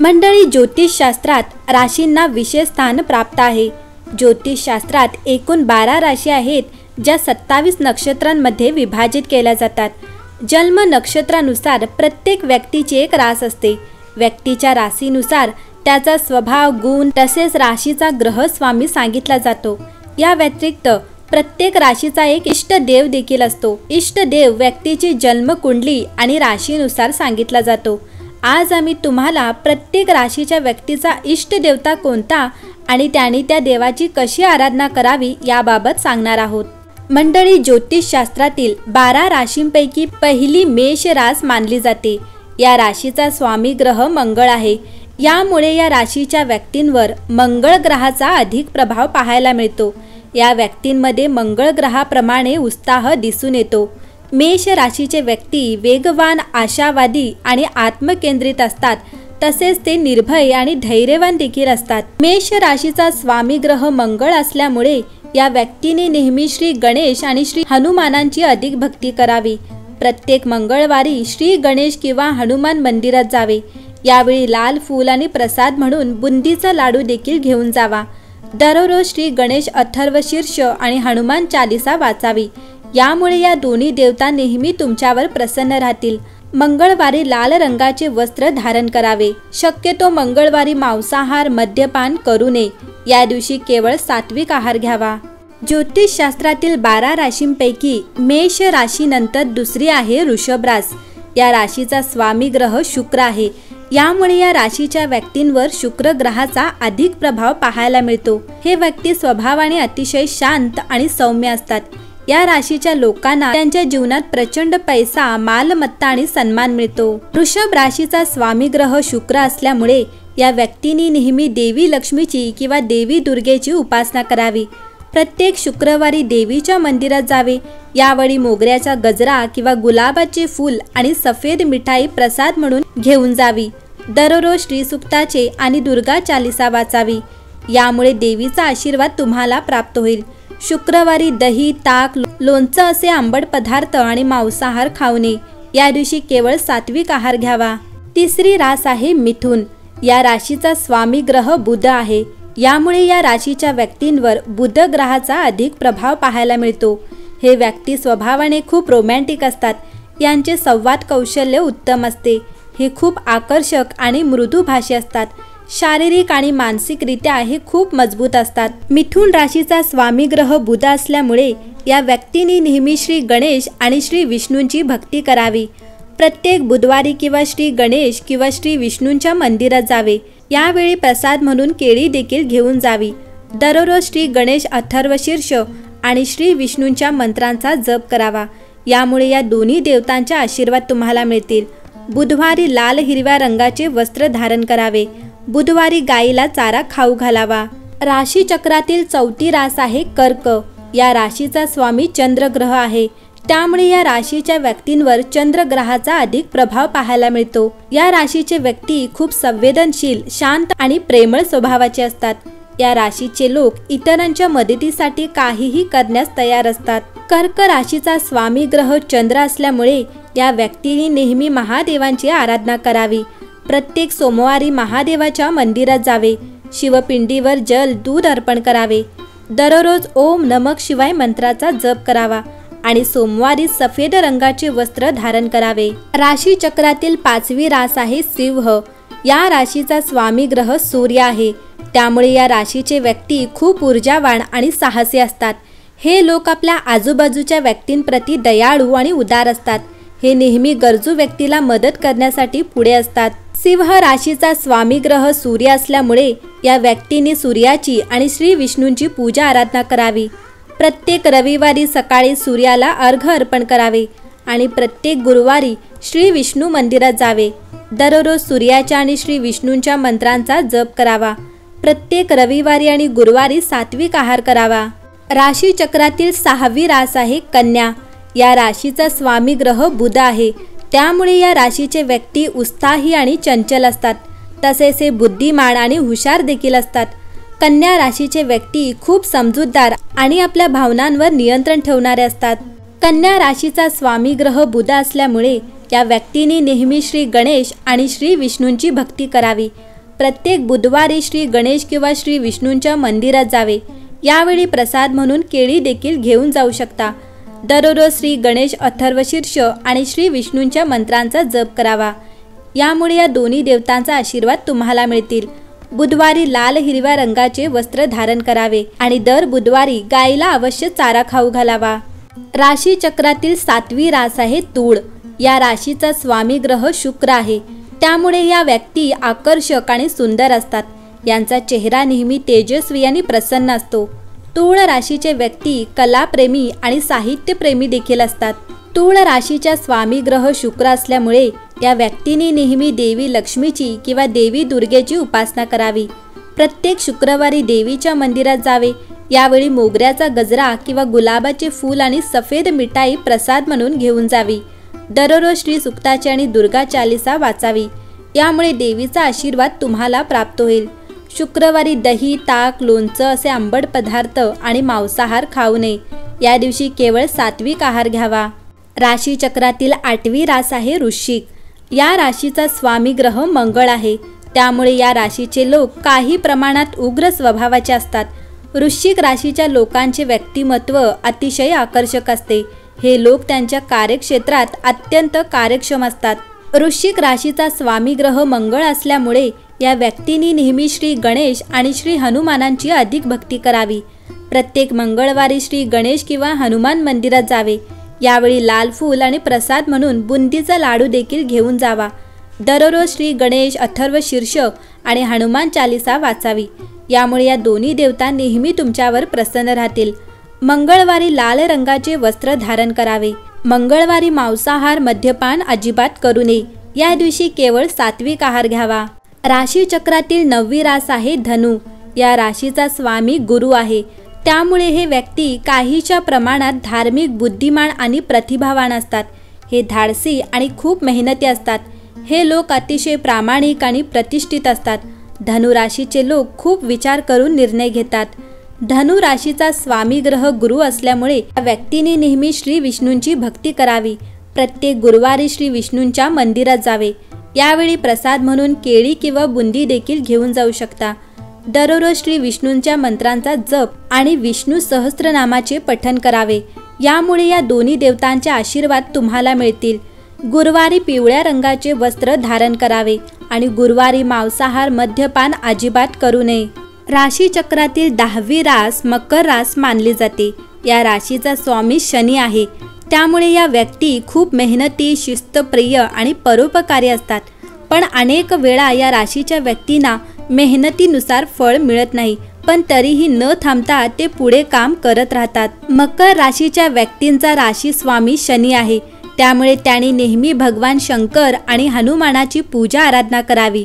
मंडळी, ज्योतिषशास्त्रात राशींना विशेष स्थान प्राप्त आहे। ज्योतिषशास्त्रात एकूण 12 राशी आहेत, ज्या 27 नक्षत्रांमध्ये विभाजित केल्या जातात। जन्म नक्षत्रानुसार प्रत्येक व्यक्तीची एक रास असते। व्यक्तीच्या राशीनुसार त्याचा स्वभाव, गुण तसेच राशीचा ग्रह स्वामी सांगितला जातो। या व्यतिरिक्त प्रत्येक राशीचा एक इष्ट देव देखील असतो। इष्ट देव व्यक्तीची जन्मकुंडली आणि राशीनुसार सांगितला जातो। आज आम्ही तुम्हाला प्रत्येक राशीच्या व्यक्तीचा इष्ट देवता कोणता आणि त्यांनी त्या देवाची कशी आराधना करावी याबाबत सांगणार आहोत। मंडळी, ज्योतिषशास्त्रातील 12 राशींपैकी पहिली मेष रास मानली जाते। या राशीचा स्वामी ग्रह मंगळ आहे। यामुळे या राशीच्या व्यक्तींवर मंगळ ग्रहाचा अधिक प्रभाव पाहायला मिळतो। या व्यक्तींमध्ये मंगळ ग्रहाप्रमाणे उत्साह दिसून येतो। मेष राशीचे व्यक्ती वेगवान, आशावादी आणि आत्मकेंद्रित असतात। तसेच ते निर्भय आणि धैर्यवान देखील असतात। मेष राशीचा स्वामी ग्रह मंगळ असल्यामुळे या व्यक्तीने नेहमी श्री गणेश आणि श्री हनुमानांची अधिक भक्ती करावी। प्रत्येक मंगळवारी श्री गणेश किंवा हनुमान मंदिरात जावे। यावेळी लाल फूल आणि प्रसाद म्हणून बुंदीचा लाडू देखील घेऊन जावा। दररोज श्री गणेश अथर्वशीर्ष आणि हनुमान चालीसा वाचावी। यामुळे या दोन्ही देवता नेहमी तुमच्यावर प्रसन्न राहतील। मंगळवारी लाल रंगाचे वस्त्र धारण करावे। शक्यतो मंगळवारी मांसाहार, मद्यपान करू नये। या दिवशी केवळ सात्विक आहार घ्यावा। ज्योतिषशास्त्रातील 12 राशींपैकी मेष राशीनंतर दुसरी आहे वृषभ रास। या राशीचा स्वामी ग्रह शुक्र आहे। यामुळे या राशीच्या व्यक्तींवर शुक्र ग्रहाचा अधिक प्रभाव पाहायला मिळतो। हे व्यक्ती स्वभावाने अतिशय शांत आणि सौम्य असतात। या राशीच्या लोकांना त्यांच्या जीवनात प्रचंड पैसा, मालमत्ता आणि सन्मान मिळतो। वृषभ राशीचा स्वामी ग्रह शुक्र असल्यामुळे या व्यक्तींनी नेहमी देवी लक्ष्मीची किंवा देवी दुर्गेची उपासना करावी। प्रत्येक शुक्रवारी देवीच्या मंदिरात जावे। यावेळी मोगऱ्याचा गजरा किंवा गुलाबाचे फूल आणि सफेद मिठाई प्रसाद म्हणून घेऊन जावी। दररोज श्रीसुक्ताचे आणि दुर्गा चालीसा वाचावी। यामुळे देवीचा आशीर्वाद तुम्हाला प्राप्त होईल। शुक्रवारी दही, ताक, लोणचं असे आंबट पदार्थ आणि मांसाहार खाऊ नये। या दिवशी केवळ सात्विक आहार घ्यावा। तिसरी रास आहे मिथुन। या राशीचा स्वामी ग्रह बुध आहे। यामुळे या राशीच्या व्यक्तींवर बुध ग्रहाचा अधिक प्रभाव पाहायला मिळतो। हे व्यक्ती स्वभावाने खूप रोमॅन्टिक असतात। यांचे संवाद कौशल्य उत्तम असते। हे खूप आकर्षक आणि मृदू भाषी असतात। शारीरिक आणि मानसिकरित्या हे खूप मजबूत असतात। मिथुन राशीचा स्वामी ग्रह बुध असल्यामुळे या व्यक्तींनी नेहमी श्री गणेश आणि श्री विष्णूंची भक्ती करावी। प्रत्येक बुधवारी किंवा श्री गणेश किंवा श्री विष्णूंच्या मंदिरात जावे। यावेळी प्रसाद म्हणून केळी देखील घेऊन जावी। दररोज श्री गणेश अथर्वशीर्ष आणि श्री विष्णूंच्या मंत्रांचा जप करावा। यामुळे या दोन्ही देवतांचा आशीर्वाद तुम्हाला मिळतील। बुधवारी लाल हिरव्या रंगाचे वस्त्र धारण करावे। बुधवारी गायीला चारा खाऊ घालावा। राशी चक्रातील चौथी रास आहे कर्क। या राशीचा स्वामी चंद्रग्रह आहे। त्यामुळे या राशीच्या व्यक्तींवर चंद्रग्रहाचा अधिक प्रभाव पाहायला मिळतो। या राशीचे व्यक्ती खूप संवेदनशील, शांत आणि प्रेमळ स्वभावाचे असतात। या राशीचे लोक इतरांच्या मदतीसाठी काहीही करण्यास तयार असतात। कर्क राशीचा स्वामी ग्रह चंद्र असल्यामुळे या व्यक्तीने नेहमी महादेवांची आराधना करावी। प्रत्येक सोमवारी महादेवाच्या मंदिरात जावे। शिवपिंडीवर जल, दूध अर्पण करावे। दररोज ओम नमः शिवाय मंत्राचा जप करावा आणि सोमवारी सफेद रंगाचे वस्त्र धारण करावे। राशी चक्रातील 5वी रास आहे सिंह। या राशीचा स्वामी ग्रह सूर्य आहे। त्यामुळे या राशीचे व्यक्ती खूप ऊर्जावान आणि साहसी असतात। हे लोक आपल्या आजूबाजूच्या व्यक्तींप्रती दयाळू आणि उदार असतात। हे नेहमी गरजू व्यक्तीला मदत करण्यासाठी पुढे असतात। सिंह राशीचा स्वामी ग्रह सूर्य असल्यामुळे या व्यक्तीने सूर्याची आणि श्री विष्णूंची पूजा आराधना करावी। प्रत्येक रविवारी सकाळी सूर्याला अर्घ्य अर्पण करावे आणि प्रत्येक गुरुवारी श्री विष्णू मंदिरात जावे। दररोज सूर्याच्या आणि श्री विष्णूंच्या मंत्रांचा जप करावा। प्रत्येक रविवारी आणि गुरुवारी सात्विक आहार करावा। राशी चक्रातील 6वी रास आहे कन्या। या राशीचा स्वामी ग्रह बुध आहे। त्यामुळे या राशीचे व्यक्ती उत्साही आणि चंचल असतात। तसेच हे बुद्धिमान आणि हुशार देखील असतात। कन्या राशीचे व्यक्ती खूप समजूतदार आणि आपल्या भावनांवर नियंत्रण ठेवणारे असतात। कन्या राशीचा स्वामी ग्रह बुध असल्यामुळे या व्यक्तीने नेहमी श्री गणेश आणि श्री विष्णूंची भक्ती करावी प्रत्येक बुधवारी श्री गणेश किंवा श्री विष्णूंच्या मंदिरात जावे। यावेळी प्रसाद म्हणून केळी देखील घेऊन जाऊ शकता। दररोज श्री गणेश अथर्वशीर्ष आणि श्री विष्णूंच्या मंत्रांचा जप करावा। यामुळे या दोन्ही देवतांचा आशीर्वाद तुम्हाला मिळतील। बुधवारी लाल हिरव्या रंगाचे वस्त्र धारण करावे आणि दर बुधवारी गायीला अवश्य चारा खाऊ घालावा। राशी चक्रातील 7वी रास आहे तूळ। या राशीचा स्वामी ग्रह शुक्र आहे, त्यामुळे या व्यक्ती आकर्षक आणि सुंदर असतात। यांचा चेहरा नेहमी तेजस्वी आणि प्रसन्न असतो। तूळ राशीचे व्यक्ती कलाप्रेमी आणि साहित्यप्रेमी देखील असतात। तूळ राशीच्या स्वामी ग्रह शुक्र असल्यामुळे या व्यक्तीने नेहमी देवी लक्ष्मीची किंवा देवी दुर्गेची उपासना करावी। प्रत्येक शुक्रवारी देवीच्या मंदिरात जावे। यावेळी मोगऱ्याचा गजरा किंवा गुलाबाचे फूल आणि सफेद मिठाई प्रसाद म्हणून घेऊन जावी। दररोज श्री सुक्ताची आणि दुर्गा चालीसा वाचावी। यामुळे देवीचा आशीर्वाद तुम्हाला प्राप्त होईल। शुक्रवारी दही, ताक, लोणचं असे आंबट पदार्थ आणि मांसाहार खाऊ नये। या दिवशी केवळ सात्विक आहार घ्यावा। राशी चक्रातील 8वी रास आहे वृश्चिक। या राशीचा स्वामी ग्रह मंगळ आहे, त्यामुळे या राशीचे लोक काही प्रमाणात उग्र स्वभावाचे असतात। वृश्चिक राशीच्या लोकांचे व्यक्तिमत्व अतिशय आकर्षक असते। हे लोक त्यांच्या कार्यक्षेत्रात अत्यंत कार्यक्षम असतात। वृश्चिक राशीचा स्वामी ग्रह मंगळ असल्यामुळे या व्यक्तींनी नेहमी श्री गणेश आणि श्री हनुमानांची अधिक भक्ती करावी। प्रत्येक मंगळवारी श्री गणेश किंवा हनुमान मंदिरात जावे। यावेळी लाल फूल आणि प्रसाद म्हणून बुंदीचा लाडू देखील घेऊन जावा। दररोज श्री गणेश अथर्वशीर्ष आणि हनुमान चालीसा वाचावी। यामुळे या दोन्ही देवता नेहमी तुमच्यावर प्रसन्न राहतील। मंगळवारी लाल रंगाचे वस्त्र धारण करावे। मंगळवारी मांसाहार, मद्यपान अजिबात करू नये। या दिवशी केवळ सात्विक आहार घ्यावा। राशी चक्रातील 9वी रास आहे धनु। या राशीचा स्वामी गुरु आहे, त्यामुळे हे व्यक्ती काहीच्या प्रमाणात धार्मिक, बुद्धिमान आणि प्रतिभावान असतात। हे धाडसी आणि खूप मेहनती असतात। हे लोक अतिशय प्रामाणिक आणि प्रतिष्ठित असतात। धनु राशीचे लोक खूप विचार करून निर्णय घेतात। धनु राशीचा स्वामी ग्रह गुरु असल्यामुळे या व्यक्तीने नेहमी श्री विष्णूंची भक्ती करावी। प्रत्येक गुरुवारी श्री विष्णूंच्या मंदिरात जावे। यावेळी प्रसाद म्हणून केळी किंवा बुंदी देखील घेऊन जाऊ शकता। दररोज श्री विष्णूंच्या मंत्रांचा जप आणि विष्णू सहस्त्रनामाचे पठण करावे। यामुळे या दोन्ही देवतांचे आशीर्वाद तुम्हाला मिळतील। गुरुवारी पिवळ्या रंगाचे वस्त्र धारण करावे आणि गुरुवारी मांसाहार, मद्यपान अजिबात करू नये। राशी चक्रातील 10वी रास मकर रास मानली जाते। या राशीचा स्वामी शनी आहे, त्यामुळे या व्यक्ती खूप मेहनती, शिस्तप्रिय आणि परोपकारी असतात। पण अनेक वेळा या राशीच्या व्यक्तींना मेहनतीनुसार फळ मिळत नाही, पण तरीही न थांबता ते पुढे काम करत राहतात। मकर राशीच्या व्यक्तींचा राशी स्वामी शनी आहे, त्यामुळे त्यांनी नेहमी भगवान शंकर आणि हनुमानाची पूजा आराधना करावी।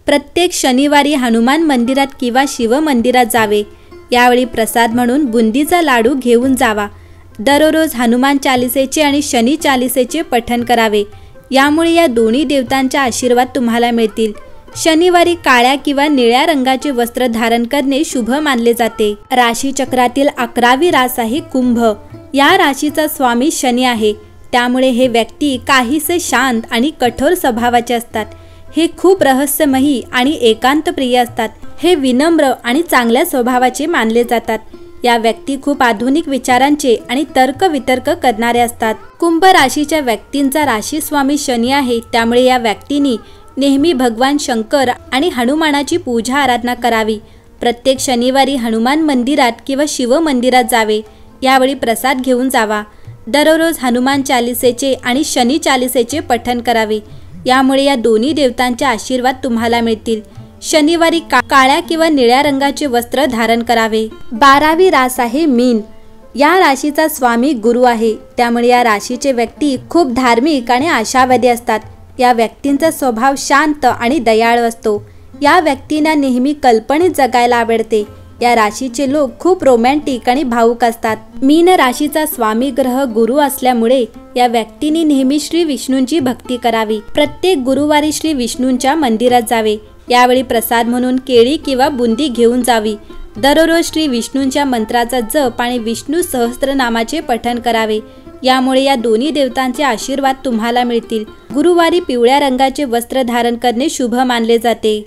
प्रत्येक शनिवारी हनुमान मंदिरात किंवा शिव मंदिरात जावे। यावेळी प्रसाद म्हणून बुंदीचा लाडू घेऊन जावा। दररोज हनुमान चालिसेचे आणि शनी चालिसेचे पठण करावे। यामुळे या दोन्ही देवतांचा आशीर्वाद तुम्हाला मिळतील। शनिवारी काळ्या किंवा निळ्या रंगाचे वस्त्र धारण करणे शुभ मानले जाते। राशी चक्रातील 11वी रास आहे कुंभ। या राशीचा स्वामी शनी आहे, त्यामुळे हे व्यक्ती काहीसे शांत आणि कठोर स्वभावाचे असतात। हे खूप रहस्यमयी आणि एकांतप्रिय असतात। हे विनम्र आणि चांगल्या स्वभावाचे मानले जातात। या व्यक्ती खूप आधुनिक विचारांचे आणि तर्कवितर्क करणारे असतात। कुंभ राशीच्या व्यक्तींचा राशी स्वामी शनी आहे, त्यामुळे या व्यक्तींनी नेहमी भगवान शंकर आणि हनुमानाची पूजा आराधना करावी। प्रत्येक शनिवारी हनुमान मंदिरात किंवा शिव मंदिरात जावे। यावेळी प्रसाद घेऊन जावा। दररोज हनुमान चालिसेचे आणि शनी चालिसेचे पठण करावे। यामुळे या दोन्ही देवतांचे आशीर्वाद तुम्हाला मिळतील। शनिवारी काळ्या किंवा निळ्या रंगाचे वस्त्र धारण करावे। 12वी रास आहे मीन। या राशीचा स्वामी गुरु आहे, त्यामुळे या राशीचे व्यक्ती खूप धार्मिक आणि आशावादी असतात। या व्यक्तींचा स्वभाव शांत आणि दयाळू असतो। या व्यक्तींना नेहमी कल्पनेत जगायला आवडते। या राशीचे लोक खूप रोमॅन्टिक आणि भावुक असतात। मीन राशीचा स्वामी ग्रह गुरु असल्यामुळे या व्यक्तींनी नेहमी श्री विष्णूंची भक्ती करावी। प्रत्येक गुरुवारी श्री विष्णूंच्या मंदिरात जावे। यावेळी प्रसाद म्हणून केळी किंवा बुंदी घेऊन जावी। दररोज श्री विष्णूंच्या मंत्राचा जप आणि विष्णू सहस्त्रनामाचे पठण करावे। यामुळे या दोन्ही देवतांचे आशीर्वाद तुम्हाला मिळतील। गुरुवारी पिवळ्या रंगाचे वस्त्र धारण करणे शुभ मानले जाते।